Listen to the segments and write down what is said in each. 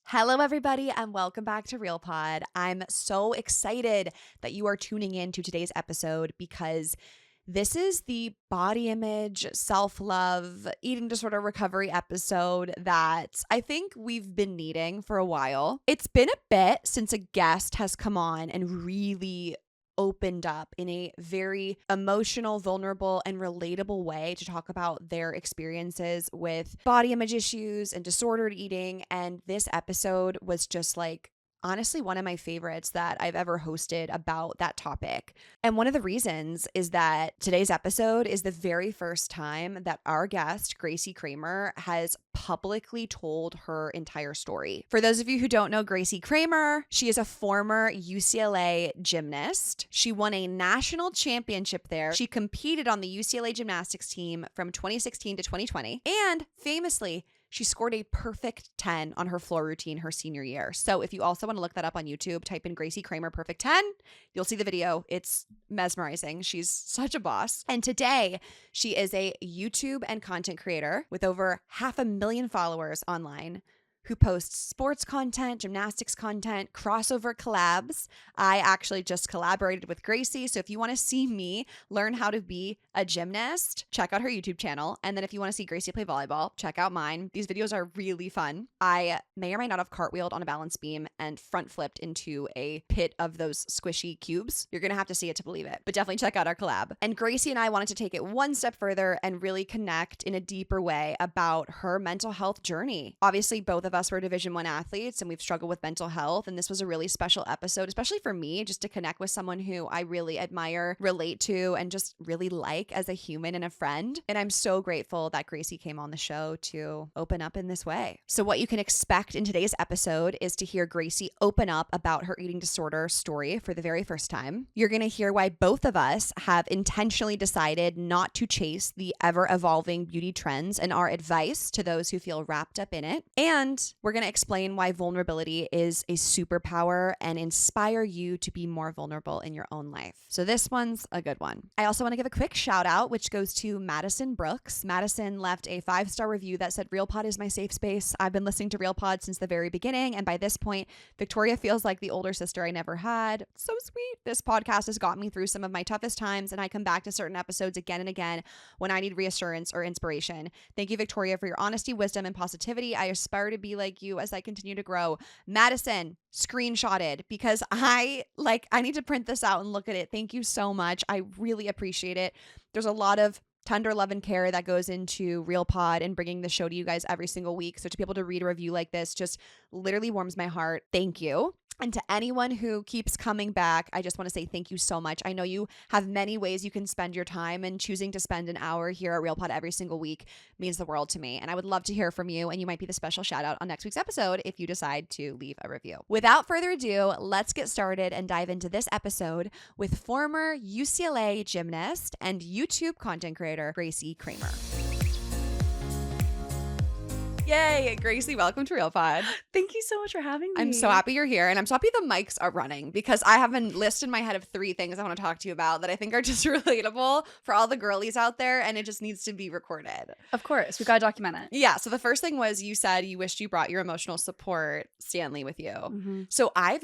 Hello, everybody, and welcome back to Real Pod. I'm so excited that you are tuning in to today's episode because this is the body image, self-love, eating disorder recovery episode that I think we've been needing for a while. It's been a bit since a guest has come on and really opened up in a very emotional, vulnerable, and relatable way to talk about their experiences with body image issues and disordered eating. And this episode was just like, honestly, one of my favorites that I've ever hosted about that topic. And one of the reasons is that today's episode is the very first time that our guest, Gracie Kramer, has publicly told her entire story. For those of you who don't know Gracie Kramer, she is a former UCLA gymnast. She won a national championship there. She competed on the UCLA gymnastics team from 2016 to 2020. And famously, she scored a perfect 10 on her floor routine her senior year. So if you also want to look that up on YouTube, type in Gracie Kramer perfect 10. You'll see the video. It's mesmerizing. She's such a boss. And today, she is a YouTube and content creator with over 500,000 followers online who posts sports content, gymnastics content, crossover collabs. I actually just collaborated with Gracie. So if you want to see me learn how to be a gymnast, check out her YouTube channel. And then if you want to see Gracie play volleyball, check out mine. These videos are really fun. I may or may not have cartwheeled on a balance beam and front flipped into a pit of those squishy cubes. You're going to have to see it to believe it, but definitely check out our collab. And Gracie and I wanted to take it one step further and really connect in a deeper way about her mental health journey. Obviously, both of us were Division I athletes and we've struggled with mental health. And this was a really special episode, especially for me, just to connect with someone who I really admire, relate to, and just really like as a human and a friend. And I'm so grateful that Gracie came on the show to open up in this way. So what you can expect in today's episode is to hear Gracie open up about her eating disorder story for the very first time. You're going to hear why both of us have intentionally decided not to chase the ever-evolving beauty trends and our advice to those who feel wrapped up in it. And we're going to explain why vulnerability is a superpower and inspire you to be more vulnerable in your own life. So this one's a good one. I also want to give a quick shout out, which goes to Madison Brooks. Madison left a 5-star review that said, "Real Pod is my safe space. I've been listening to Real Pod since the very beginning. And by this point, Victoria feels like the older sister I never had. So sweet. This podcast has got me through some of my toughest times, and I come back to certain episodes again and again when I need reassurance or inspiration. Thank you, Victoria, for your honesty, wisdom, and positivity. I aspire to be like you as I continue to grow." Madison screenshotted because I need to print this out and look at it. Thank you so much. I really appreciate it. There's a lot of tender love and care that goes into Real Pod and bringing the show to you guys every single week. So to be able to read a review like this just literally warms my heart. Thank you. And to anyone who keeps coming back, I just want to say thank you so much. I know you have many ways you can spend your time, and choosing to spend an hour here at Real Pod every single week means the world to me. And I would love to hear from you, and you might be the special shout out on next week's episode if you decide to leave a review. Without further ado, let's get started and dive into this episode with former UCLA gymnast and YouTube content creator, Gracie Kramer. Yay, Gracie, welcome to Real Pod. Thank you so much for having me. I'm so happy you're here, and I'm so happy the mics are running because I have a list in my head of 3 things I want to talk to you about that I think are just relatable for all the girlies out there, and it just needs to be recorded. Of course, we gotta document it. Yeah, so the first thing was you said you wished you brought your emotional support Stanley with you. Mm-hmm. So I've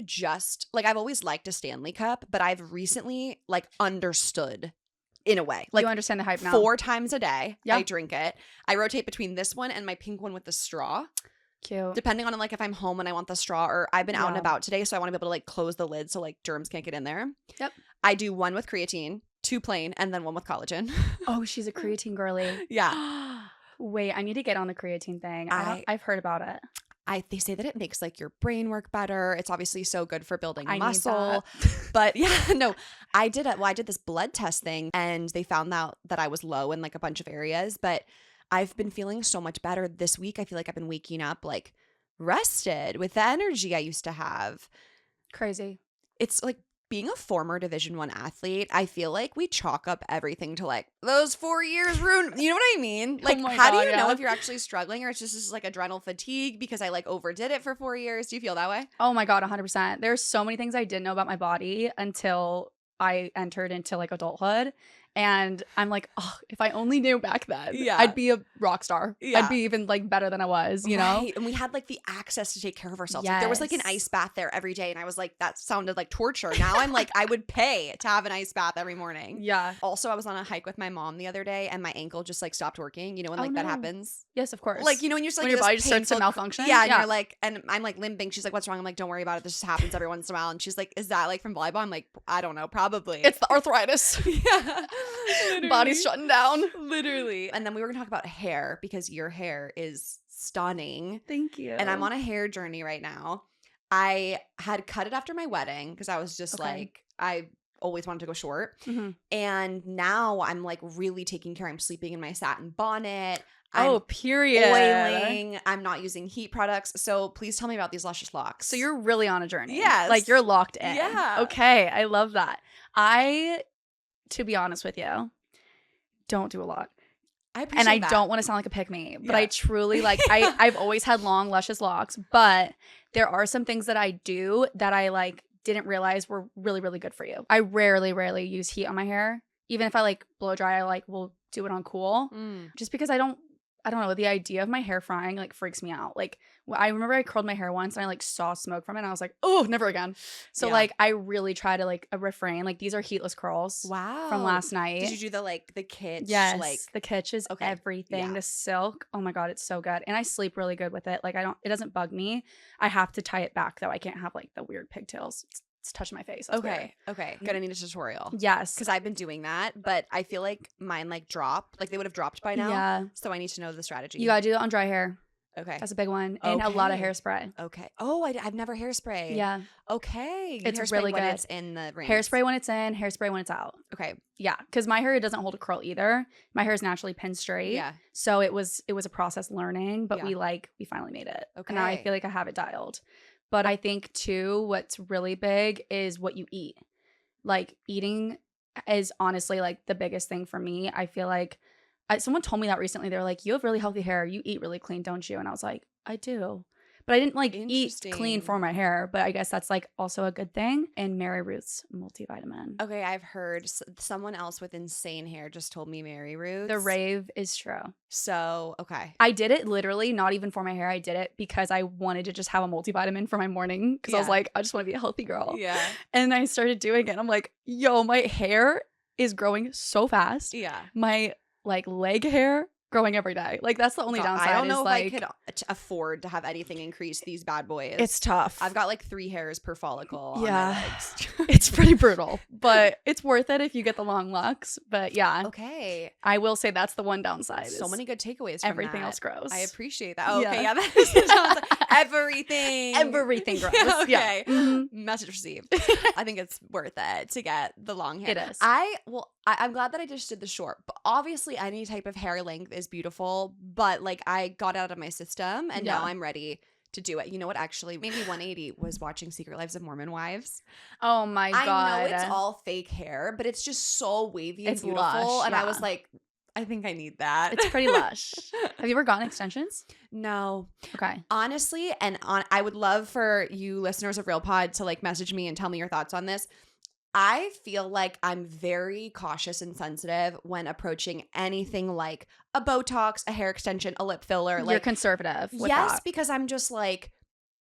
always liked a Stanley cup, but I've recently understood in a way. You understand the hype now. 4 times a day, yeah. I drink it. I rotate between this one and my pink one with the straw. Cute. Depending on if I'm home and I want the straw, or I've been out and about today, so I want to be able to close the lid so germs can't get in there. Yep. I do 1 with creatine, 2 plain, and then 1 with collagen. Oh, she's a creatine girly. Yeah. Wait, I need to get on the creatine thing. I've heard about it. They say that it makes your brain work better. It's obviously so good for building muscle. Need that. But yeah, no, I did this blood test thing, and they found out that I was low in a bunch of areas, but I've been feeling so much better this week. I feel like I've been waking up rested with the energy I used to have. Crazy. It's being a former Division I athlete, I feel like we chalk up everything to those 4 years ruined. You know what I mean? How do you know if you're actually struggling, or it's just adrenal fatigue because I overdid it for 4 years? Do you feel that way? Oh my God, 100%. There's so many things I didn't know about my body until I entered into adulthood. And I'm like, oh, if I only knew back then, Yeah. I'd be a rock star. Yeah. I'd be even like better than I was, you know? And we had like the access to take care of ourselves. Like, there was like an ice bath there every day. And I was like, that sounded like torture. Now I'm like, I would pay to have an ice bath every morning. Yeah. Also, I was on a hike with my mom the other day and my ankle just like stopped working. You know, when like that happens? Yes, of course. Like, you know, when you're just like, when your body just starts to malfunction. Yeah. And you're like, and I'm like limping. She's like, what's wrong? I'm like, don't worry about it. This just happens every once in a while. And she's like, is that like from volleyball? I'm like, I don't know. Probably. It's the arthritis. Yeah. Body's shutting down. Literally. And then we were going to talk about hair because your hair is stunning. Thank you. And I'm on a hair journey right now. I had cut it after my wedding because I was just like, I always wanted to go short. Mm-hmm. And now I'm like really taking care. I'm sleeping in my satin bonnet. Period. Oiling. I'm not using heat products. So please tell me about these luscious locks. So you're really on a journey. Yes. Like you're locked in. Yeah. Okay. I love that. To be honest with you, don't do a lot. I appreciate that. Don't want to sound like a pick me, but I truly like, I've always had long, luscious locks, but there are some things that I do that I like didn't realize were really, really good for you. I rarely use heat on my hair. Even if I like blow dry, I like will do it on cool just because I don't know. The idea of my hair frying like freaks me out. Like I remember I curled my hair once and I like saw smoke from it and I was like, oh, never again. So like I really try to like refrain. Like these are heatless curls. Wow. From last night. Did you do the like the kitsch? Yes. Like the kitsch is everything. Yeah. The silk. Oh my God, it's so good. And I sleep really good with it. Like it doesn't bug me. I have to tie it back though. I can't have like the weird pigtails. It's touching my face. That's weird. Okay. Gonna need a tutorial. Yes. Because I've been doing that, but I feel like mine like dropped. Like they would have dropped by now. Yeah. So I need to know the strategy. You gotta do it on dry hair. Okay. That's a big one. And a lot of hairspray. Okay. Oh, I've never hairsprayed. Yeah. Okay. It's hairspray really when good. it's in the ring. Hairspray when it's in, hairspray when it's out. Okay. Yeah. Because my hair doesn't hold a curl either. My hair is naturally pin straight. Yeah. So it was a process learning, but we finally made it. Okay. And now I feel like I have it dialed. But I think too, what's really big is what you eat. Like eating is honestly like the biggest thing for me. I feel like someone told me that recently. They were like, you have really healthy hair. You eat really clean, don't you? And I was like, I do. But I didn't like eat clean for my hair. But I guess that's like also a good thing. And Mary Ruth's multivitamin. Okay, I've heard someone else with insane hair just told me Mary Ruth's. The rave is true. So, okay. I did it literally not even for my hair. I did it because I wanted to just have a multivitamin for my morning. Because I was like, I just want to be a healthy girl. Yeah. And I started doing it. I'm like, yo, my hair is growing so fast. Yeah. My like leg hair growing every day. Like that's the only downside. I don't know if like, I could afford to have anything increase these bad boys. It's tough. I've got like 3 hairs per follicle on my legs. It's pretty brutal, but it's worth it if you get the long locks. But yeah. Okay. I will say that's the one downside. So many good takeaways from everything that. else grows. I appreciate that. Okay, yeah. That everything. Everything grows. Okay. Yeah. Mm-hmm. Message received. I think it's worth it to get the long hair. It is. I'm glad that I just did the short. But obviously any type of hair length is beautiful. But like I got out of my system and now I'm ready to do it. You know what actually made me 180 was watching Secret Lives of Mormon Wives. Oh my God. I know it's all fake hair, but it's just so wavy and beautiful. Lush, and I was like, I think I need that. It's pretty lush. Have you ever gotten extensions? No. Okay. Honestly, I would love for you listeners of Real Pod to like message me and tell me your thoughts on this. I feel like I'm very cautious and sensitive when approaching anything like a Botox, a hair extension, a lip filler. You're like conservative with yes, that. because I'm just like,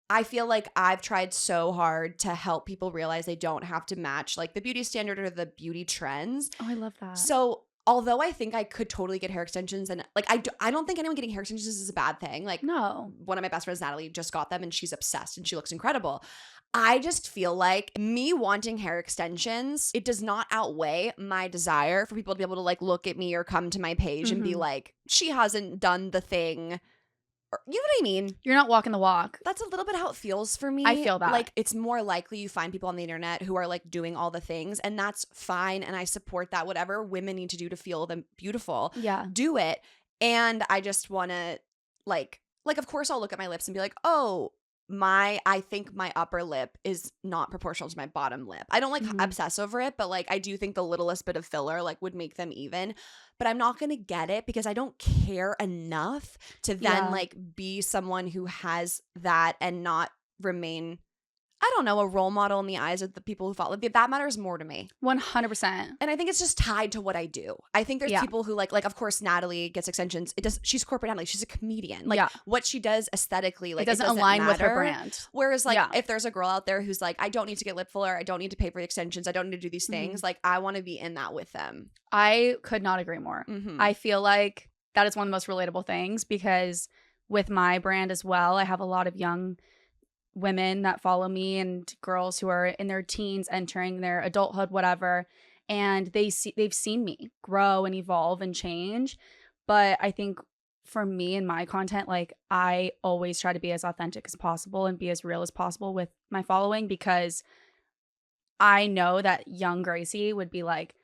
I feel like I've tried so hard to help people realize they don't have to match like the beauty standard or the beauty trends. Oh, I love that. So although I think I could totally get hair extensions and like I don't think anyone getting hair extensions is a bad thing. Like no. One of my best friends, Natalie, just got them and she's obsessed and she looks incredible. I just feel like me wanting hair extensions, it does not outweigh my desire for people to be able to like look at me or come to my page and be like, she hasn't done the thing. Or, you know what I mean? You're not walking the walk. That's a little bit how it feels for me. I feel that. Like it's more likely you find people on the internet who are like doing all the things and that's fine. And I support that. Whatever women need to do to feel them beautiful, do it. And I just want to like of course I'll look at my lips and be like, oh, I think my upper lip is not proportional to my bottom lip. I don't like obsess over it, but like I do think the littlest bit of filler like would make them even. But I'm not going to get it because I don't care enough to then like be someone who has that and not remain I don't know, a role model in the eyes of the people who follow. That matters more to me. 100%. And I think it's just tied to what I do. I think there's people who like of course Natalie gets extensions. She's corporate Natalie. She's a comedian. Like what she does aesthetically, like it doesn't align matter. with her brand. Whereas like if there's a girl out there who's like, I don't need to get lip filler, I don't need to pay for the extensions, I don't need to do these things. Like I want to be in that with them. I could not agree more. I feel like that is one of the most relatable things because with my brand as well, I have a lot of young women that follow me and girls who are in their teens entering their adulthood, whatever, and they've seen me grow and evolve and change. But I think for me and my content, like I always try to be as authentic as possible and be as real as possible with my following because I know that young Gracie would be like,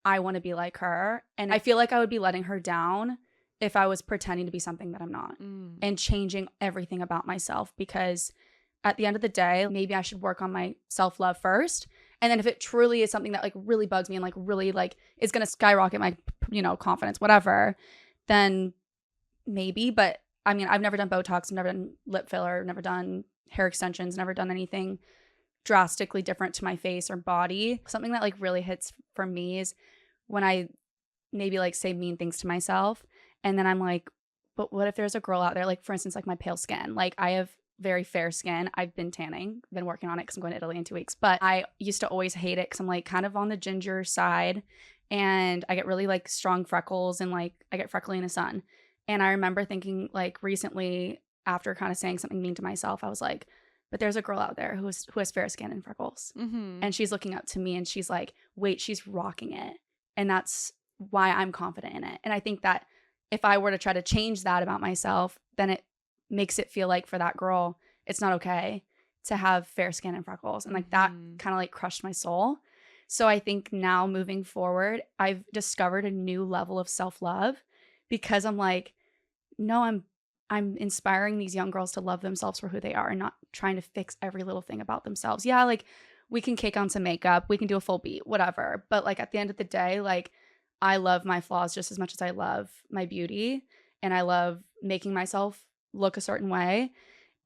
I want to be like her, and I feel like I would be letting her down if I was pretending to be something that I'm not and changing everything about myself because at the end of the day, maybe I should work on my self-love first. And then if it truly is something that like really bugs me and like really like is going to skyrocket my, confidence, whatever, then maybe. But I mean, I've never done Botox, I've never done lip filler, never done hair extensions, never done anything drastically different to my face or body. Something that like really hits for me is when I maybe like say mean things to myself. And then I'm like, but what if there's a girl out there, like for instance, like my pale skin, like I have very fair skin. I've been tanning, been working on it because I'm going to Italy in 2 weeks. But I used to always hate it because I'm like kind of on the ginger side and I get really like strong freckles and like I get freckly in the sun. And I remember thinking like recently after kind of saying something mean to myself, I was like, but there's a girl out there who has fair skin and freckles. And she's looking up to me and she's like, wait, she's rocking it. And that's why I'm confident in it. And I think that if I were to try to change that about myself, then it makes it feel like for that girl, it's not okay to have fair skin and freckles. And like that kind of like crushed my soul. So I think now moving forward, I've discovered a new level of self-love because I'm like, no, I'm inspiring these young girls to love themselves for who they are and not trying to fix every little thing about themselves. Yeah, like we can cake on some makeup, we can do a full beat, whatever. But like at the end of the day, like I love my flaws just as much as I love my beauty. And I love making myself look a certain way.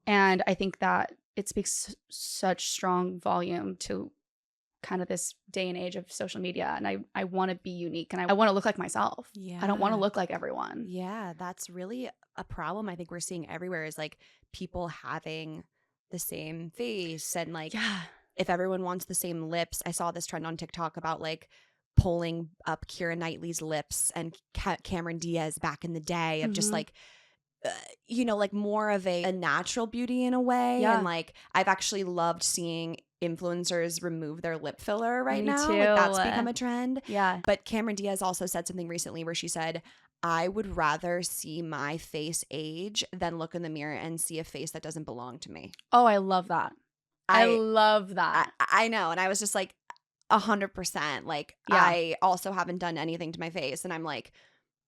And I think that it speaks such strong volume to kind of this day and age of social media. And I want to be unique and I want to look like myself. I don't want to look like everyone. Yeah, that's really a problem I think we're seeing everywhere is like people having the same face and like if everyone wants the same lips. I saw this trend on TikTok about like pulling up Keira Knightley's lips and Cameron Diaz back in the day of just like like more of a natural beauty in a way. And like I've actually loved seeing influencers remove their lip filler right now. Too. Like that's become a trend. Yeah. But Cameron Diaz also said something recently where she said, I would rather see my face age than look in the mirror and see a face that doesn't belong to me. Oh, I love that. I love that. I know. And I was just like 100%. Like I also haven't done anything to my face. And I'm like,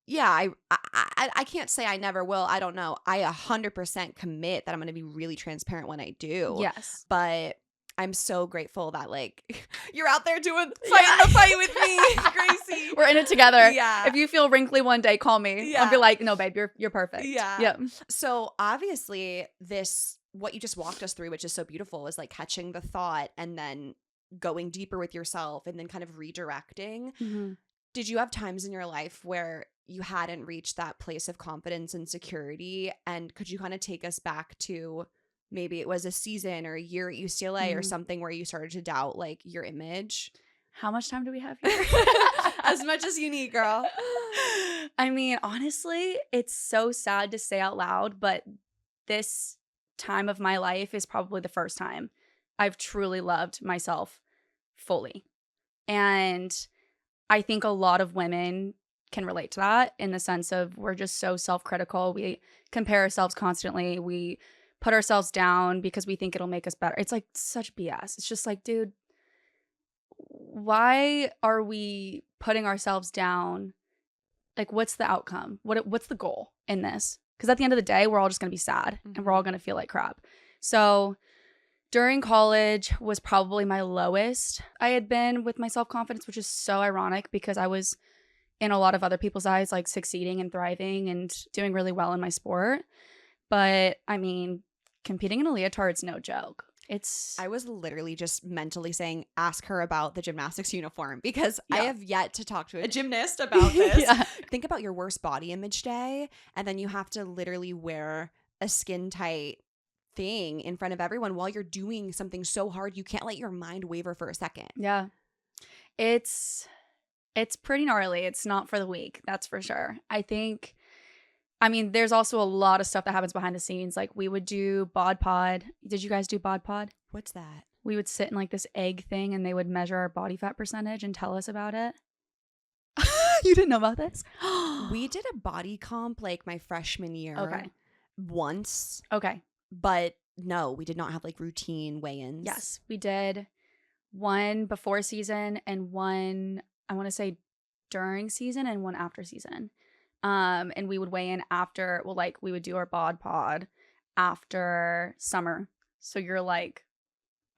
yeah, I can't say I never will. I don't know. I 100% commit that I'm going to be really transparent when I do. Yes. But I'm so grateful that like you're out there fighting the fight with me, Gracie. We're in it together. Yeah. If you feel wrinkly one day, call me. I'll be like, no, babe, you're perfect. Yeah. Yeah. So obviously what you just walked us through, which is so beautiful, is like catching the thought and then going deeper with yourself and then kind of redirecting. Did you have times in your life where you hadn't reached that place of confidence and security? And could you kind of take us back to maybe it was a season or a year at UCLA or something where you started to doubt like your image? How much time do we have here? As much as you need, girl. I mean, honestly, it's so sad to say out loud, but this time of my life is probably the first time I've truly loved myself fully. And I think a lot of women can relate to that in the sense of we're just so self-critical. We compare ourselves constantly. We put ourselves down because we think it'll make us better. It's like such BS. It's just like, dude, why are we putting ourselves down? Like, what's the outcome? What's the goal in this? Because at the end of the day, we're all just going to be sad and we're all going to feel like crap. So during college was probably my lowest I had been with my self-confidence, which is so ironic because I was in a lot of other people's eyes, like succeeding and thriving and doing really well in my sport. But I mean, competing in a leotard's no joke. I was literally just mentally saying, ask her about the gymnastics uniform, because I have yet to talk to a gymnast about this. Think about your worst body image day, and then you have to literally wear a skin tight thing in front of everyone while you're doing something so hard. You can't let your mind waver for a second. Yeah. It's pretty gnarly. It's not for the weak. That's for sure. I mean, there's also a lot of stuff that happens behind the scenes. Like we would do bod pod. Did you guys do bod pod? What's that? We would sit in like this egg thing and they would measure our body fat percentage and tell us about it. You didn't know about this? We did a body comp like my freshman year. Okay. Once. Okay. But no, we did not have like routine weigh-ins. Yes, we did one before season and one, I want to say during season and one after season. And we would weigh in after, well, like we would do our bod pod after summer. So you're like,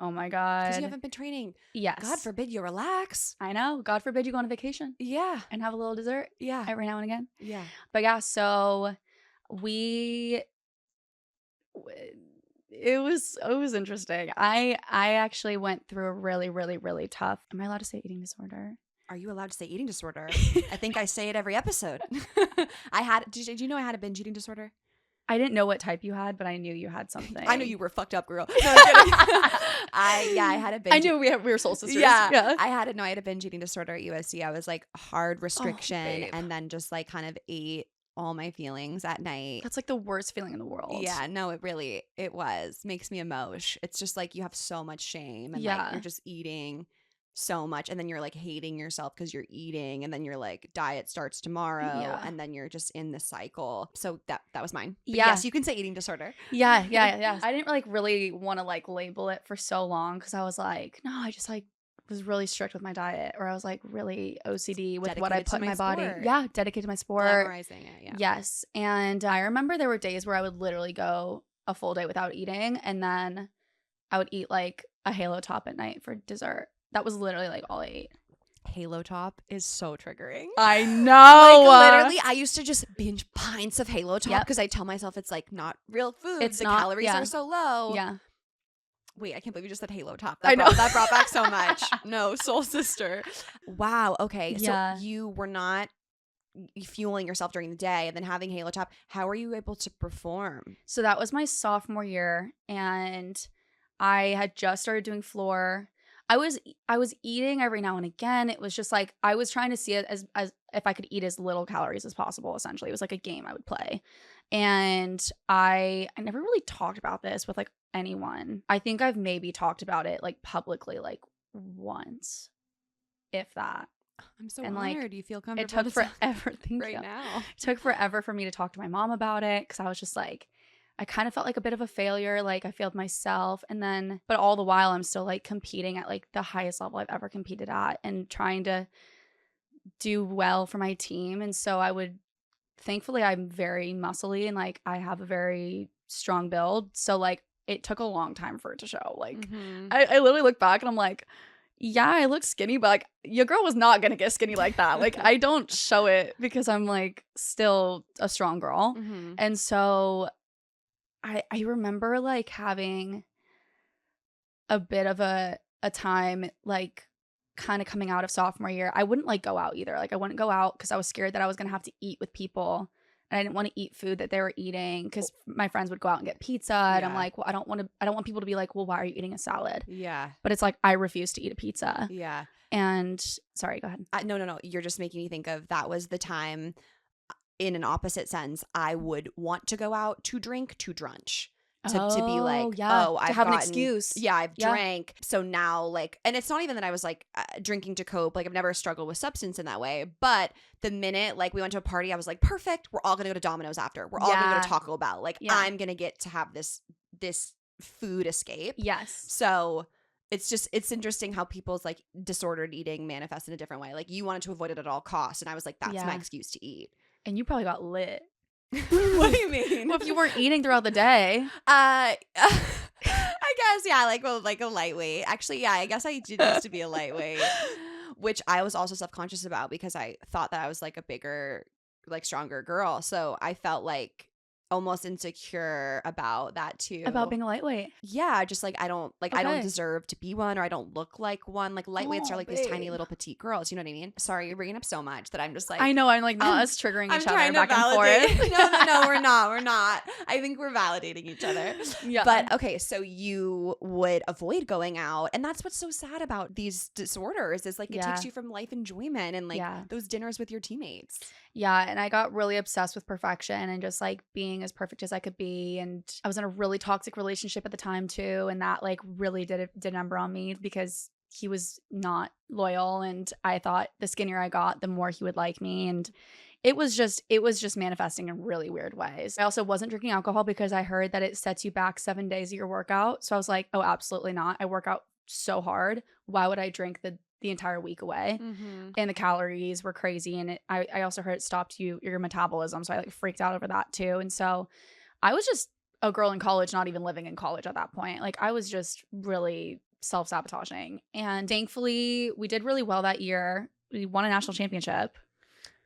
oh my God. Because you haven't been training. Yes. God forbid you relax. I know. God forbid you go on a vacation. Yeah. And have a little dessert. Yeah. Every now and again. Yeah. But yeah, so it was interesting. I actually went through a really, really, really tough, am I allowed to say eating disorder? Are you allowed to say eating disorder? I think I say it every episode. Did you know I had a binge eating disorder? I didn't know what type you had, but I knew you had something. I knew you were fucked up, girl. No, I'm kidding. I had a binge. I knew we were soul sisters. Yeah. I had a binge eating disorder at USC. I was like hard restriction Oh, and then just like kind of ate all my feelings at night. That's like the worst feeling in the world. Yeah, no, it was. Makes me emotion. It's just like you have so much shame and like you're just eating so much and then you're like hating yourself because you're eating and then you're like diet starts tomorrow and then you're just in the cycle. So that was mine. But yes, you can say eating disorder. Yeah. I didn't really want to like label it for so long because I was like, no, I just like was really strict with my diet, or I was like really OCD with what I put in my body. Yeah, dedicated to my sport. Glamorizing it, yeah. Yes. And I remember there were days where I would literally go a full day without eating and then I would eat like a Halo Top at night for dessert. That was literally like all I ate. Halo Top is so triggering. I know. Like literally, I used to just binge pints of Halo Top because I tell myself it's like not real food. The calories are so low. Yeah. Wait, I can't believe you just said Halo Top. I know. That brought back so much. No, soul sister. Wow. Okay. So you were not fueling yourself during the day and then having Halo Top. How were you able to perform? So that was my sophomore year and I had just started doing floor. I was eating every now and again. It was just like I was trying to see it as if I could eat as little calories as possible, essentially. It was like a game I would play. And I never really talked about this with like anyone. I think I've maybe talked about it like publicly like once, if that. I'm so honored. Do you feel comfortable? It took forever. Now. It took forever for me to talk to my mom about it because I was just like, I kind of felt like a bit of a failure. Like I failed myself. And then, but all the while I'm still like competing at like the highest level I've ever competed at and trying to do well for my team. And so thankfully I'm very muscly and like I have a very strong build. So like it took a long time for it to show. Like I literally look back and I'm like, yeah, I look skinny, but like your girl was not gonna get skinny like that. Like I don't show it because I'm like still a strong girl. And so I remember like having a bit of a time like kind of coming out of sophomore year. I wouldn't like go out either. Like I wouldn't go out because I was scared that I was gonna have to eat with people. And I didn't want to eat food that they were eating because my friends would go out and get pizza. And I'm like, well, I don't want people to be like, well, why are you eating a salad? Yeah. But it's like, I refuse to eat a pizza. Yeah. And sorry, go ahead. No. You're just making me think of that was the time in an opposite sense, I would want to go out to drink to brunch. To be like, I've have an excuse. Yeah, I've drank. So now, like, and it's not even that I was like drinking to cope. Like, I've never struggled with substance in that way. But the minute like we went to a party, I was like, perfect. We're all gonna go to Domino's after. We're all gonna go to Taco Bell. Like, I'm gonna get to have this food escape. Yes. So it's interesting how people's like disordered eating manifests in a different way. Like, you wanted to avoid it at all costs, and I was like, that's my excuse to eat. And you probably got lit. What do you mean? Well, if you weren't eating throughout the day. I guess, like a lightweight. Actually, I guess I did used to be a lightweight, which I was also self-conscious about because I thought that I was like a bigger, like stronger girl. So I felt like almost insecure about that too. About being a lightweight. Yeah, just like I don't Okay. deserve to be one, or I don't look like one. Like lightweights are like these tiny babe. little petite girls. You know what I mean? Sorry, you're bringing up so much that I'm just like I know. I'm like not I'm- us triggering I'm each other trying to back and validate. forth. No, we're not. We're not. I think we're validating each other. Yeah. But okay, so you would avoid going out, and that's what's so sad about these disorders is like it Yeah. takes you from life enjoyment and like Yeah. those dinners with your teammates. Yeah, and I got really obsessed with perfection and just like being as perfect as I could be. And I was in a really toxic relationship at the time too, and that like really did a number on me because he was not loyal, and I thought the skinnier I got, the more he would like me, and it was just manifesting in really weird ways. I also wasn't drinking alcohol because I heard that it sets you back 7 days of your workout. So I was like, oh, absolutely not. I work out so hard. Why would I drink the entire week away? And the calories were crazy, and I also heard it stopped your metabolism, so I like freaked out over that too. And so I was just a girl in college, not even living in college at that point. Like I was just really self-sabotaging, and thankfully we did really well that year. We won a national championship.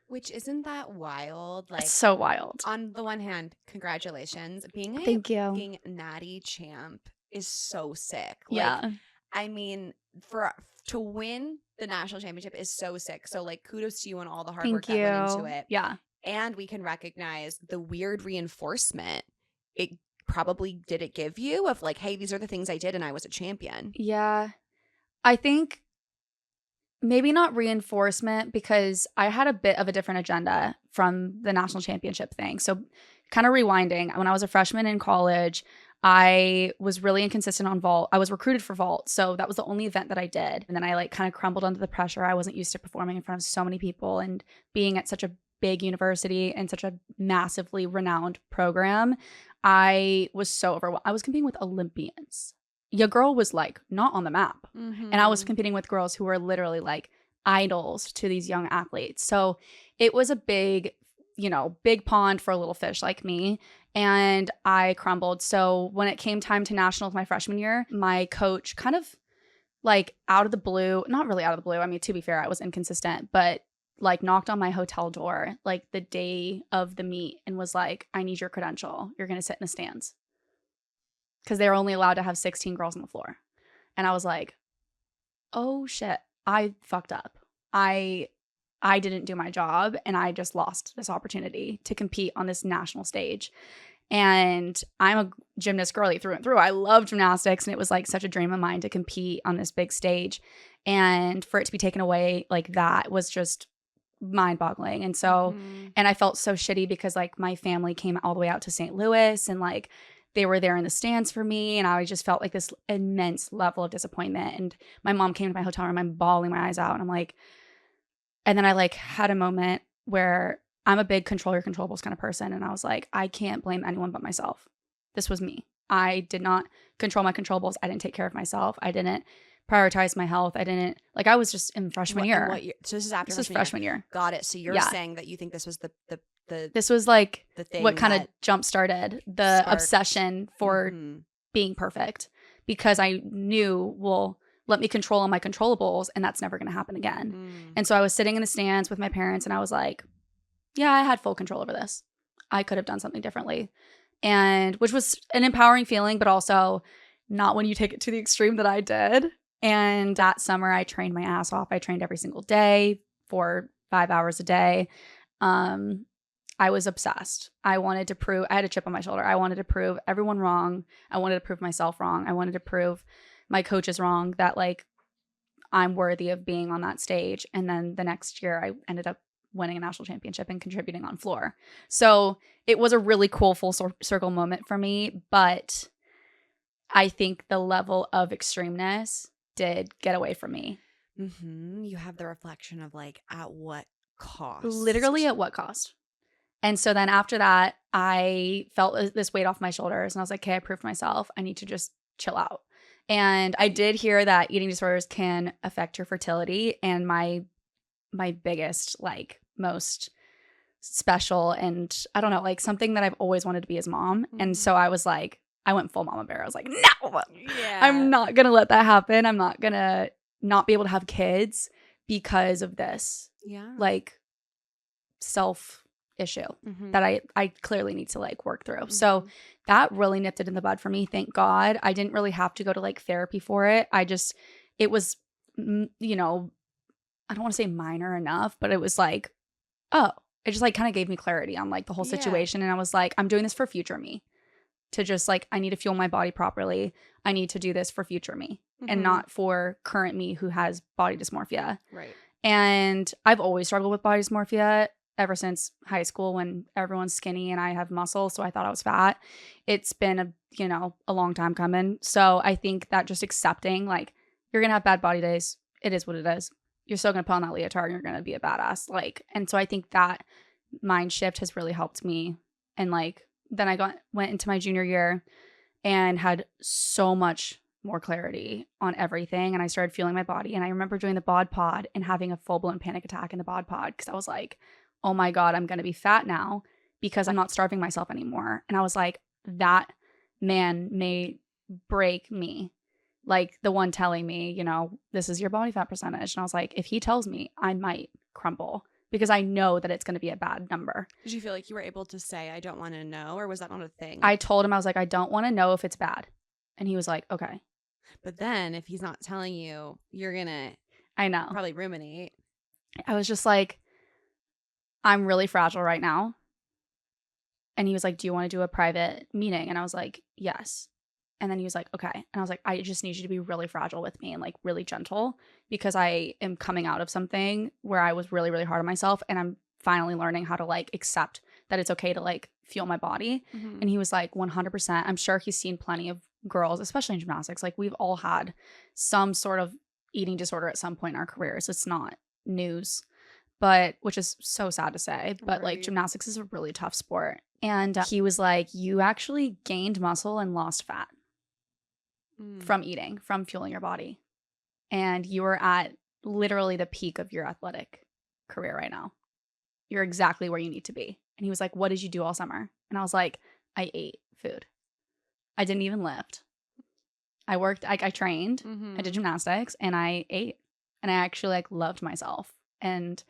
Which isn't that wild? Like It's so wild. on the one hand, congratulations. Being a Thank you. fucking natty champ is so sick. Like, Yeah. I mean, to win the national championship is so sick. So like kudos to you and all the hard work Thank you. that went into it. Yeah. And we can recognize the weird reinforcement it probably did it give you of like, hey, these are the things I did and I was a champion. Yeah. I think maybe not reinforcement because I had a bit of a different agenda from the national championship thing. So kind of rewinding, when I was a freshman in college, I was really inconsistent on vault. I was recruited for vault. So that was the only event that I did. And then I like kind of crumbled under the pressure. I wasn't used to performing in front of so many people and being at such a big university and such a massively renowned program. I was so overwhelmed. I was competing with Olympians. Your girl was like not on the map. And I was competing with girls who were literally like idols to these young athletes. So it was a big pond for a little fish like me. And I crumbled. So when it came time to nationals my freshman year, my coach kind of like out of the blue, not really out of the blue. I mean, to be fair, I was inconsistent, but like knocked on my hotel door like the day of the meet and was like, I need your credential. You're going to sit in the stands. Because they were only allowed to have 16 girls on the floor. And I was like, oh shit, I fucked up. I didn't do my job and I just lost this opportunity to compete on this national stage. And I'm a gymnast girly through and through. I love gymnastics and it was like such a dream of mine to compete on this big stage. And for it to be taken away like that was just mind-boggling. And so, and I felt so shitty because like my family came all the way out to St. Louis and like they were there in the stands for me. And I just felt like this immense level of disappointment. And my mom came to my hotel room, I'm bawling my eyes out. And I'm like, and then I like had a moment where I'm a big control your controllables kind of person. And I was like, I can't blame anyone but myself. This was me. I did not control my controllables. I didn't take care of myself. I didn't prioritize my health. I didn't, like I was just in freshman year. What year? So this is after freshman year. Got it. So you're saying that you think this was the this was like the thing what kind of jump started the obsession for being perfect, because I knew, well, let me control all my controllables and that's never going to happen again. And so I was sitting in the stands with my parents and I was like, yeah, I had full control over this. I could have done something differently. And which was an empowering feeling, but also not when you take it to the extreme that I did. And that summer I trained my ass off. I trained every single day for 5 hours a day. I was obsessed. I wanted to prove, I had a chip on my shoulder. I wanted to prove everyone wrong. I wanted to prove myself wrong. I wanted to prove my coaches wrong, that like I'm worthy of being on that stage. And then the next year I ended up winning a national championship and contributing on floor. So it was a really cool full circle moment for me. But I think the level of extremeness did get away from me. You have the reflection of like, at what cost? Literally at what cost? And so then after that, I felt this weight off my shoulders and I was like, okay, I proved myself. I need to just chill out. And I did hear that eating disorders can affect your fertility. And my biggest, like most special and I don't know, like something that I've always wanted to be as mom. And so I was like, I went full mama bear. I was like, no, I'm not going to let that happen. I'm not going to not be able to have kids because of this. Yeah. Like issue Mm-hmm. that I clearly need to like work through. So that really nipped it in the bud for me. Thank God. I didn't really have to go to like therapy for it. It was, you know, I don't want to say minor enough, but it was like, oh, it just like kind of gave me clarity on like the whole situation. And I was like, I'm doing this for future me, to just like, I need to fuel my body properly. I need to do this for future me and not for current me who has body dysmorphia. Right. And I've always struggled with body dysmorphia ever since high school when everyone's skinny and I have muscle. So I thought I was fat. It's been a long time coming. So I think that just accepting like, you're going to have bad body days. It is what it is. You're still going to put on that leotard and you're going to be a badass. Like, and so I think that mind shift has really helped me. And like, then I went into my junior year and had so much more clarity on everything. And I started feeling my body. And I remember doing the bod pod and having a full-blown panic attack in the bod pod because I was like, oh my God, I'm going to be fat now because I'm not starving myself anymore. And I was like, that man may break me. Like the one telling me, this is your body fat percentage. And I was like, if he tells me, I might crumble because I know that it's going to be a bad number. Did you feel like you were able to say, I don't want to know, or was that not a thing? I told him, I was like, I don't want to know if it's bad. And he was like, okay. But then if he's not telling you, you're going to I know. probably ruminate. I was just like, I'm really fragile right now. And he was like, do you want to do a private meeting? And I was like, yes. And then he was like, okay. And I was like, I just need you to be really fragile with me and like really gentle because I am coming out of something where I was really, really hard on myself. And I'm finally learning how to like accept that it's okay to like feel my body. Mm-hmm. And he was like, 100%. I'm sure he's seen plenty of girls, especially in gymnastics. Like we've all had some sort of eating disorder at some point in our careers. It's not news, but which is so sad to say. But like gymnastics is a really tough sport. And he was like, you actually gained muscle and lost fat from eating, from fueling your body. And you are at literally the peak of your athletic career right now. You're exactly where you need to be. And he was like, what did you do all summer? And I was like, I ate food. I didn't even lift. I worked, I trained, I did gymnastics, and I ate. And I actually like loved myself. And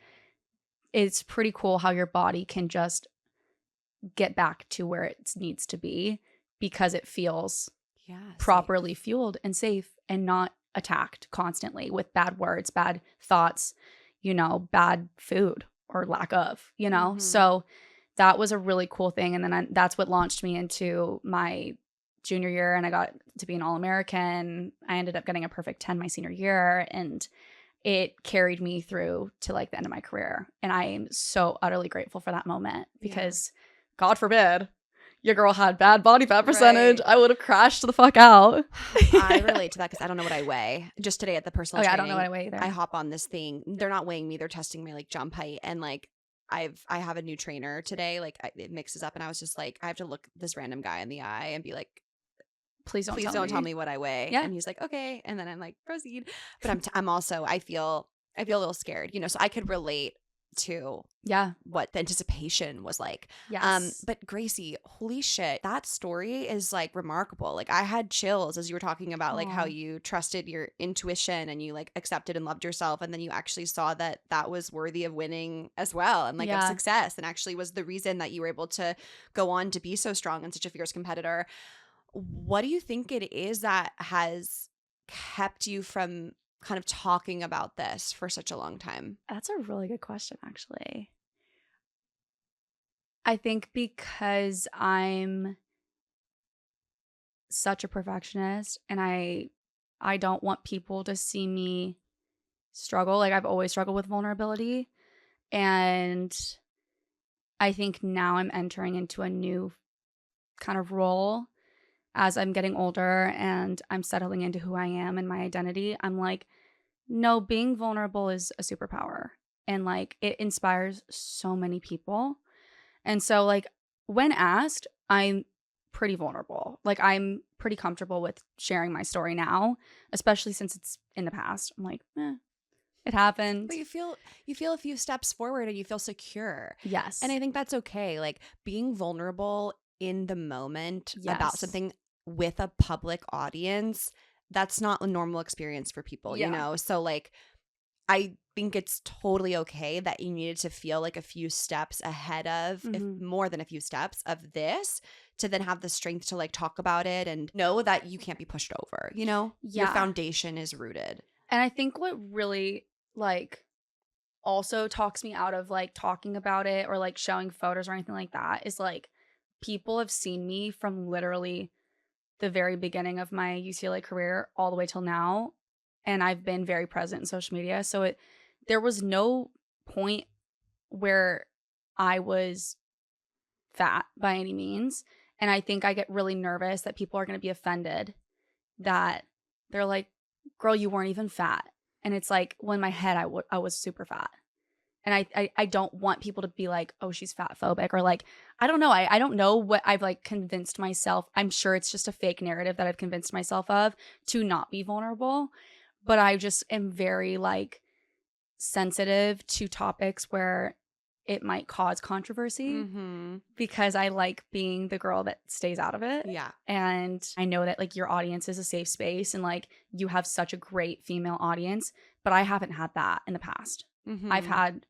it's pretty cool how your body can just get back to where it needs to be because it feels properly fueled and safe and not attacked constantly with bad words, bad thoughts, bad food or lack of, So that was a really cool thing. And then that's what launched me into my junior year, and I got to be an All-American. I ended up getting a perfect 10 my senior year, and it carried me through to like the end of my career. And I am so utterly grateful for that moment because God forbid your girl had bad body fat percentage, I would have crashed the fuck out. I relate to that because I don't know what I weigh. Just today at the personal training, I don't know what I weigh either. I hop on this thing. They're not weighing me. They're testing my like jump height. And like I have a new trainer today. Like it mixes up. And I was just like, I have to look this random guy in the eye and be like, please don't tell me what I weigh. Yeah. And he's like, okay. And then I'm like, proceed. But I'm also, I feel a little scared, so I could relate to what the anticipation was like. Yes. But Gracie, holy shit, that story is like remarkable. Like I had chills as you were talking about like how you trusted your intuition and you like accepted and loved yourself, and then you actually saw that was worthy of winning as well, and like of success, and actually was the reason that you were able to go on to be so strong and such a fierce competitor. What do you think it is that has kept you from kind of talking about this for such a long time? That's a really good question, actually. I think because I'm such a perfectionist and I don't want people to see me struggle. Like I've always struggled with vulnerability. And I think now I'm entering into a new kind of role as I'm getting older and I'm settling into who I am and my identity. I'm like, no, being vulnerable is a superpower. And like it inspires so many people. And so like when asked, I'm pretty vulnerable. Like I'm pretty comfortable with sharing my story now, especially since it's in the past. I'm like, it happened. But you feel a few steps forward and you feel secure. Yes. And I think that's okay. Like being vulnerable in the moment about something with a public audience, that's not a normal experience for people, So like I think it's totally okay that you needed to feel like a few steps ahead of, if more than a few steps of this, to then have the strength to like talk about it and know that you can't be pushed over, you know? Your Yeah. foundation is rooted. And I think what really like also talks me out of like talking about it or like showing photos or anything like that is like people have seen me from literally the very beginning of my UCLA career all the way till now, and I've been very present in social media. So there was no point where I was fat by any means, and I think I get really nervous that people are going to be offended that they're like, "Girl, you weren't even fat," and it's like, well, in my head, I was super fat. And I don't want people to be like, oh, she's fat phobic, or like, I don't know. I don't know what I've like convinced myself. I'm sure it's just a fake narrative that I've convinced myself of to not be vulnerable. But I just am very like sensitive to topics where it might cause controversy because I like being the girl that stays out of it. Yeah. And I know that like your audience is a safe space and like you have such a great female audience, but I haven't had that in the past. I've had,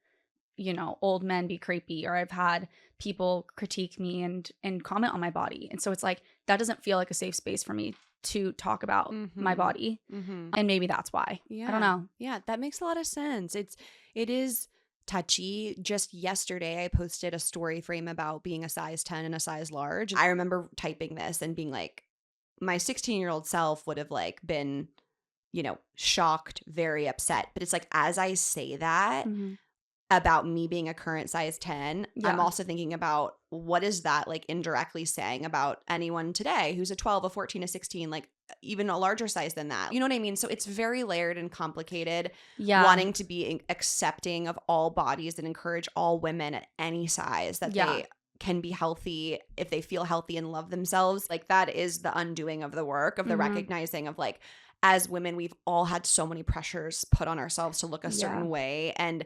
you know, old men be creepy, or I've had people critique me and comment on my body. And so it's like, that doesn't feel like a safe space for me to talk about my body. And maybe that's why. Yeah. I don't know. Yeah, that makes a lot of sense. It is touchy. Just yesterday, I posted a story frame about being a size 10 and a size large. I remember typing this and being like, my 16-year-old self would have like been, you know, shocked, very upset. But it's like, as I say that about me being a current size 10, I'm also thinking about what is that like indirectly saying about anyone today who's a 12, a 14, a 16, like even a larger size than that. You know what I mean? So it's very layered and complicated. Yeah. Wanting to be accepting of all bodies and encourage all women at any size that they can be healthy if they feel healthy and love themselves. Like that is the undoing of the work, of the recognizing of like, as women, we've all had so many pressures put on ourselves to look a certain way. And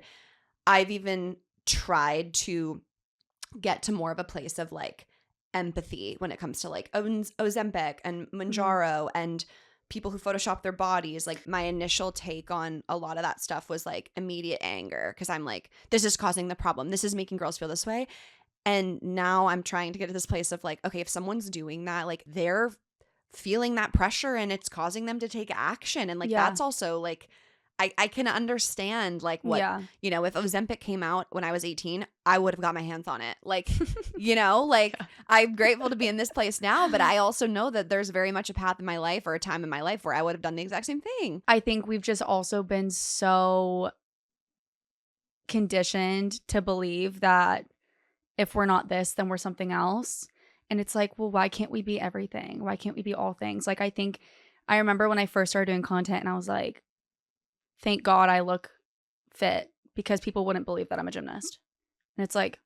I've even tried to get to more of a place of like empathy when it comes to like Ozempic and Mounjaro and people who Photoshop their bodies. Like my initial take on a lot of that stuff was like immediate anger, because I'm like, this is causing the problem. This is making girls feel this way. And now I'm trying to get to this place of like, okay, if someone's doing that, like they're feeling that pressure and it's causing them to take action. And like that's also like, I can understand like what, you know, if Ozempic came out when I was 18, I would have got my hands on it. Like, you know, like I'm grateful to be in this place now, but I also know that there's very much a path in my life or a time in my life where I would have done the exact same thing. I think we've just also been so conditioned to believe that if we're not this, then we're something else. And it's like, well, why can't we be everything? Why can't we be all things? Like, I remember when I first started doing content and I was like, thank God I look fit, because people wouldn't believe that I'm a gymnast. And it's like,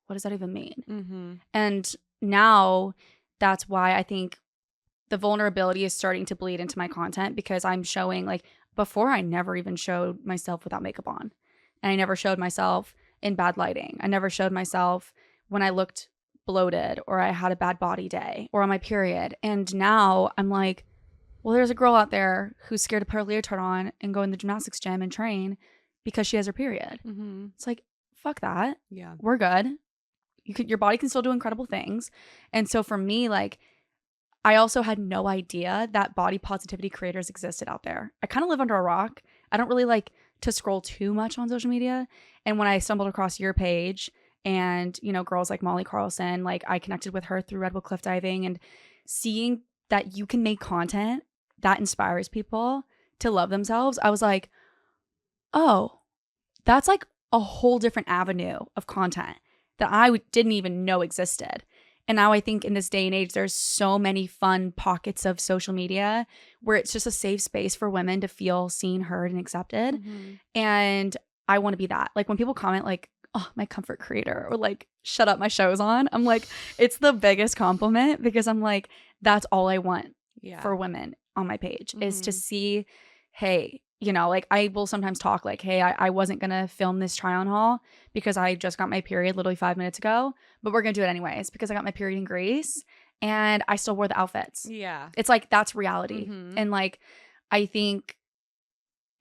what does that even mean? And now that's why I think the vulnerability is starting to bleed into my content, because I'm showing like, before I never even showed myself without makeup on. And I never showed myself in bad lighting. I never showed myself when I looked bloated or I had a bad body day or on my period. And now I'm like, well, there's a girl out there who's scared to put her leotard on and go in the gymnastics gym and train because she has her period. It's like, fuck that. Yeah. We're good. Your body can still do incredible things. And so for me, like, I also had no idea that body positivity creators existed out there. I kind of live under a rock. I don't really like to scroll too much on social media. And when I stumbled across your page and, you know, girls like Molly Carlson, like I connected with her through Redwood Cliff Diving, and seeing that you can make content that inspires people to love themselves, I was like, oh, that's like a whole different avenue of content that I didn't even know existed. And now I think in this day and age, there's so many fun pockets of social media where it's just a safe space for women to feel seen, heard, and accepted. And I want to be that. Like when people comment like, oh, my comfort creator, or like, shut up, my show's on. I'm like, it's the biggest compliment, because I'm like, that's all I want for women on my page is to see, hey, you know, like I will sometimes talk like, hey, I wasn't going to film this try on haul because I just got my period literally 5 minutes ago, but we're going to do it anyways because I got my period in Greece and I still wore the outfits. Yeah. It's like, that's reality. And like, I think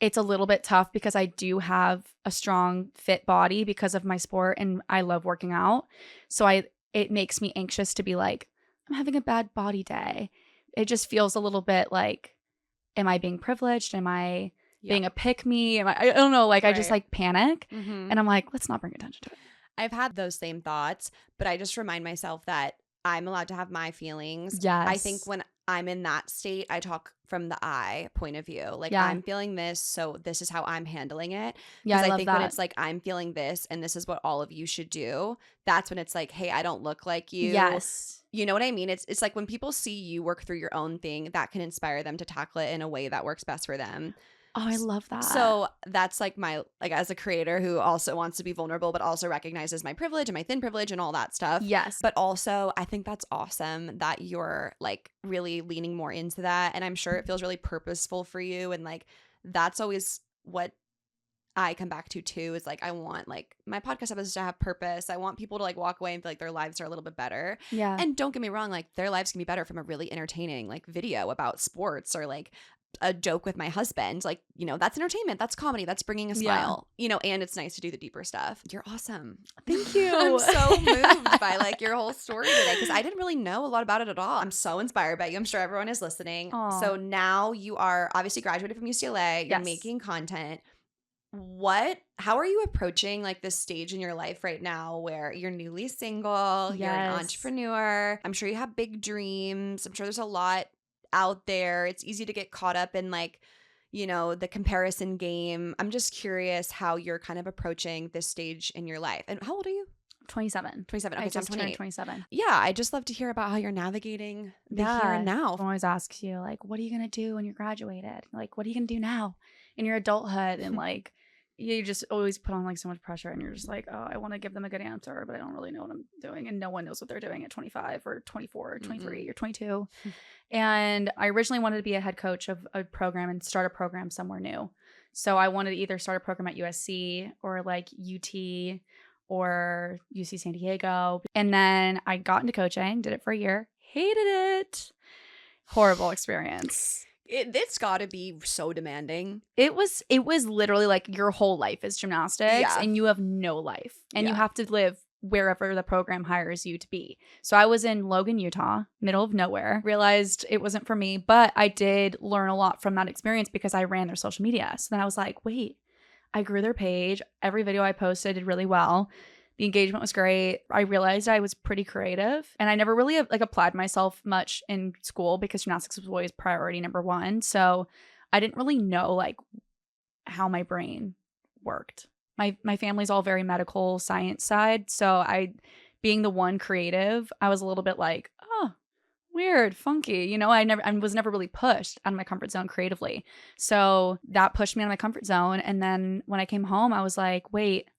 it's a little bit tough because I do have a strong fit body because of my sport and I love working out. So it makes me anxious to be like, I'm having a bad body day. It just feels a little bit like, am I being privileged? Am I being a pick me? I don't know. Like I just like panic and I'm like, let's not bring attention to it. I've had those same thoughts, but I just remind myself that I'm allowed to have my feelings. Yes. I think when I'm in that state, I talk from the I point of view. Like, Yeah. I'm feeling this, so this is how I'm handling it. Yeah, I Because I love think that. when it's like, I'm feeling this and this is what all of you should do, that's when it's like, hey, I don't look like you. Yes. You know what I mean? It's like when people see you work through your own thing, that can inspire them to tackle it in a way that works best for them. Oh, I love that. So that's like my, like as a creator who also wants to be vulnerable, but also recognizes my privilege and my thin privilege and all that stuff. Yes. But also I think that's awesome that you're like really leaning more into that. And I'm sure it feels really purposeful for you. And like, that's always what I come back to too, is like, I want like my podcast episodes to have purpose. I want people to like walk away and feel like their lives are a little bit better. Yeah. And don't get me wrong, like their lives can be better from a really entertaining like video about sports or like a joke with my husband. Like, you know, that's entertainment, that's comedy, that's bringing a smile, you know, and it's nice to do the deeper stuff. You're awesome. Thank you. I'm so moved by like your whole story today because I didn't really know a lot about it at all. I'm so inspired by you. I'm sure everyone is listening. Aw. So now you are obviously graduated from UCLA. You're Yes. making content. How are you approaching like this stage in your life right now where you're newly single, you're an Yes. entrepreneur? I'm sure you have big dreams. I'm sure there's a lot out there. It's easy to get caught up in like, you know, the comparison game. I'm just curious how you're kind of approaching this stage in your life. And how old are you? 27. 27. I Okay, so I'm just turned 28. 27. Yeah, I just love to hear about how you're navigating the here and now. Someone always asks you, like, what are you going to do when you're graduated? Like, what are you going to do now in your adulthood? And like, you just always put on like so much pressure and you're just like, oh, I want to give them a good answer, but I don't really know what I'm doing. And no one knows what they're doing at 25 or 24 or 23 or 22. And I originally wanted to be a head coach of a program and start a program somewhere new. So I wanted to either start a program at USC or like UT or UC San Diego. And then I got into coaching, did it for a year, hated it. Horrible experience. It's got to be so demanding. It was literally like your whole life is gymnastics and you have no life and you have to live wherever the program hires you to be. So I was in Logan, Utah, middle of nowhere, realized it wasn't for me, but I did learn a lot from that experience because I ran their social media. So then I was like, wait, I grew their page. Every video I posted did really well. The engagement was great. I realized I was pretty creative and I never really like applied myself much in school because gymnastics was always priority number one. So I didn't really know like how my brain worked. My family's all very medical science side. So being the one creative, I was a little bit like, oh, weird, funky. You know, I was never really pushed out of my comfort zone creatively. So that pushed me out of my comfort zone. And then when I came home, I was like, wait,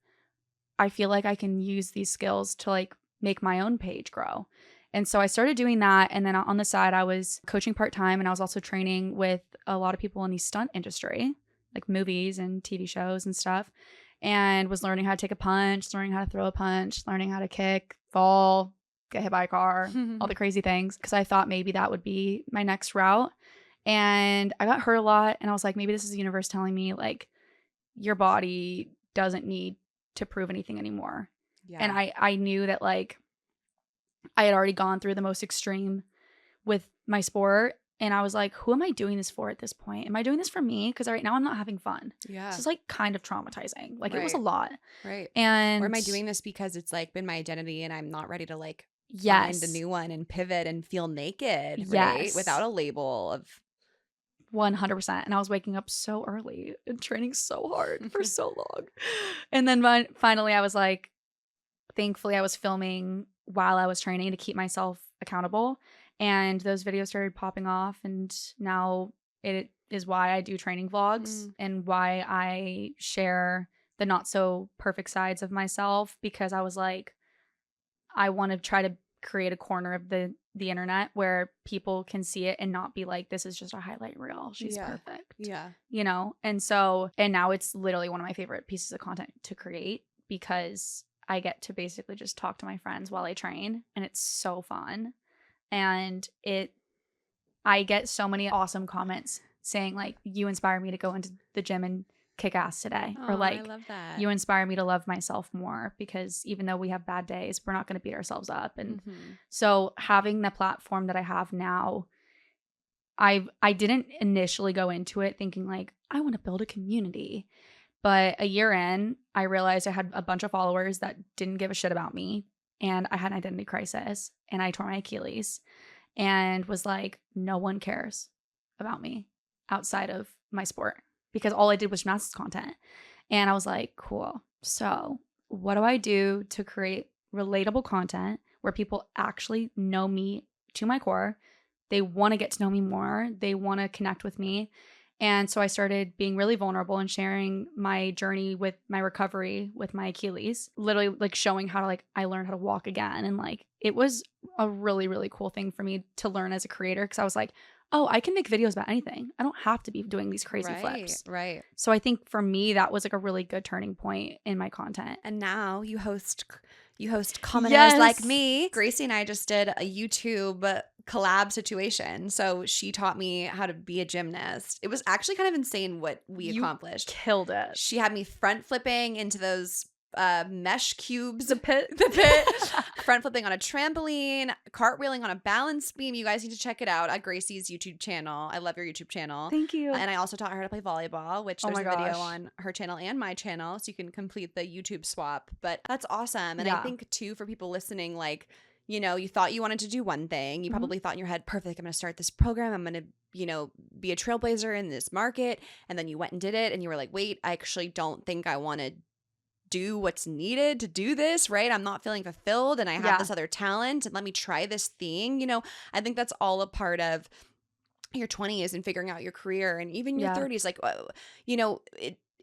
I feel like I can use these skills to like make my own page grow. And so I started doing that. And then on the side, I was coaching part-time and I was also training with a lot of people in the stunt industry, like movies and TV shows and stuff, and was learning how to take a punch, learning how to throw a punch, learning how to kick, fall, get hit by a car, all the crazy things. Because I thought maybe that would be my next route. And I got hurt a lot. And I was like, maybe this is the universe telling me like, your body doesn't need to prove anything anymore. Yeah. And I knew that like I had already gone through the most extreme with my sport. And I was like, who am I doing this for at this point? Am I doing this for me? Because right now I'm not having fun. Yeah. This is like kind of traumatizing. Like it was a lot. Right. And or am I doing this because it's like been my identity and I'm not ready to like find a new one and pivot and feel naked, right? Without a label of 100%. And I was waking up so early and training so hard for so long. And then finally I was like, thankfully I was filming while I was training to keep myself accountable. And those videos started popping off. And now it is why I do training vlogs and why I share the not so perfect sides of myself, because I was like, I want to try to create a corner of the internet where people can see it and not be like, this is just a highlight reel. She's perfect. Yeah. You know? And now it's literally one of my favorite pieces of content to create because I get to basically just talk to my friends while I train and it's so fun. And I get so many awesome comments saying like, you inspire me to go into the gym and kick ass today. Oh, or like, I love that. you inspire me to love myself more, because even though we have bad days, we're not going to beat ourselves up. And so having the platform that I have now, I didn't initially go into it thinking like, I want to build a community. But a year in, I realized I had a bunch of followers that didn't give a shit about me. And I had an identity crisis, and I tore my Achilles and was like, no one cares about me outside of my sport, because all I did was gymnastics content. And I was like, cool. So what do I do to create relatable content where people actually know me to my core? They want to get to know me more. They want to connect with me. And so I started being really vulnerable and sharing my journey with my recovery with my Achilles, literally like showing how to like, I learned how to walk again. And like, it was a really, really cool thing for me to learn as a creator, because I was like, oh, I can make videos about anything. I don't have to be doing these crazy flips. Right. So I think for me, that was like a really good turning point in my content. And now you host commoners like me. Gracie and I just did a YouTube collab situation. So she taught me how to be a gymnast. It was actually kind of insane what we accomplished. Killed it. She had me front flipping into those mesh cubes. The pit. Front flipping on a trampoline, cartwheeling on a balance beam. You guys need to check it out at Gracie's YouTube channel. I love your YouTube channel. Thank you. And I also taught her to play volleyball, which there's a video on her channel and my channel, so you can complete the YouTube swap. But that's awesome. And I think too, for people listening, like, you know, you thought you wanted to do one thing. You probably thought in your head, perfect, I'm going to start this program. I'm going to, you know, be a trailblazer in this market. And then you went and did it. And you were like, wait, I actually don't think I want to do what's needed to do this, right? I'm not feeling fulfilled, and I have this other talent, and let me try this thing. You know, I think that's all a part of your 20s and figuring out your career, and even your 30s. Like, you know,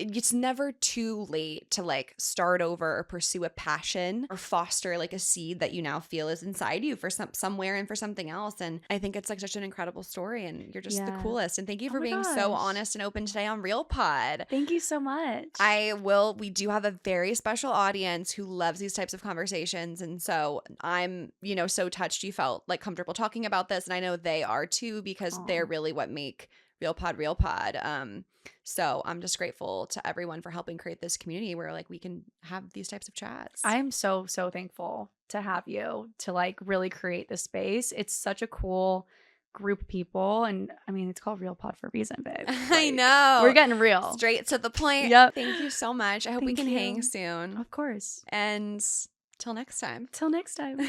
it's never too late to like start over or pursue a passion or foster like a seed that you now feel is inside you for somewhere and for something else. And I think it's like such an incredible story, and you're just the coolest. And thank you for being so honest and open today on Real Pod. Thank you so much. We do have a very special audience who loves these types of conversations. And so I'm, you know, so touched you felt like comfortable talking about this. And I know they are too, because they're really what make Real Pod Real Pod. So I'm just grateful to everyone for helping create this community where like we can have these types of chats. I'm so thankful to have you to like really create this space. It's such a cool group of people, and I mean, it's called Real Pod for a reason, babe. Like, I know. We're getting real. Straight to the point. Yep. Thank you so much. I hope we can hang soon. Of course. And till next time. Till next time.